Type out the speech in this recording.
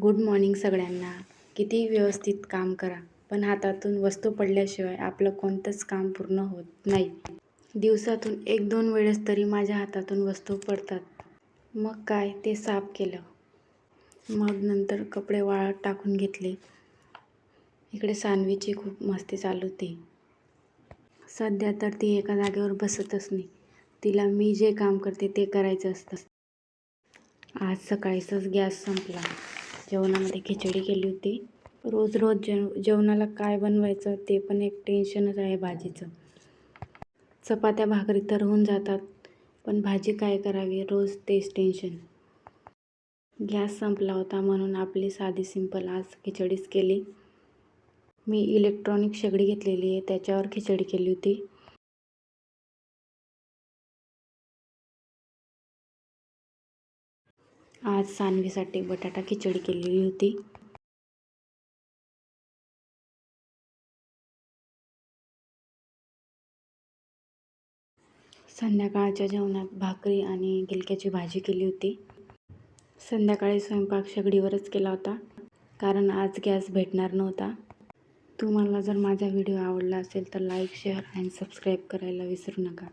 Good morning सगळ्यांना. कितीही व्यवस्थित काम करा, पण हातातून वस्तू पडल्याशिवाय आपलं कोणतंच काम पूर्ण होत नाही. दिवसातून 1-2 वेळेस तरी माझ्या हातातून वस्तू पडतात. मग काय, ते साफ केलं. मग नंतर कपडे वाळत टाकून घेतले. इकडे सान्वीची खूप मस्ती चालू होती. सध्या तर ती एका जागेवर बसतच नाही. तिला मी जे काम करते ते करायचं असतं. आज सकाळीच गॅस संपला. जेवणामध्ये खिचडी केली होती. रोज रोज जेवणाला काय बनवायचं ते पण एक टेन्शनच आहे भाजीचं. चपात्या भाकरी तर होऊन जातात, पण भाजी काय करावी रोज तेच टेन्शन. गॅस संपला होता म्हणून आपली साधी सिंपल आज खिचडीच केली. मी इलेक्ट्रॉनिक शेगडी घेतलेली आहे, त्याच्यावर खिचडी केली होती. आज सान्वीसाठी बटाटा खिचडी केलेली होती. संध्याकाळच्या जेवणात भाकरी आणि गिलक्याची भाजी केली होती. संध्याकाळी स्वयंपाक शेगडीवरच केला होता, कारण आज गॅस भेटणार नव्हता. तुम्हाला जर माझा व्हिडिओ आवडला असेल तर लाईक, शेअर आणि सबस्क्राईब करायला विसरू नका.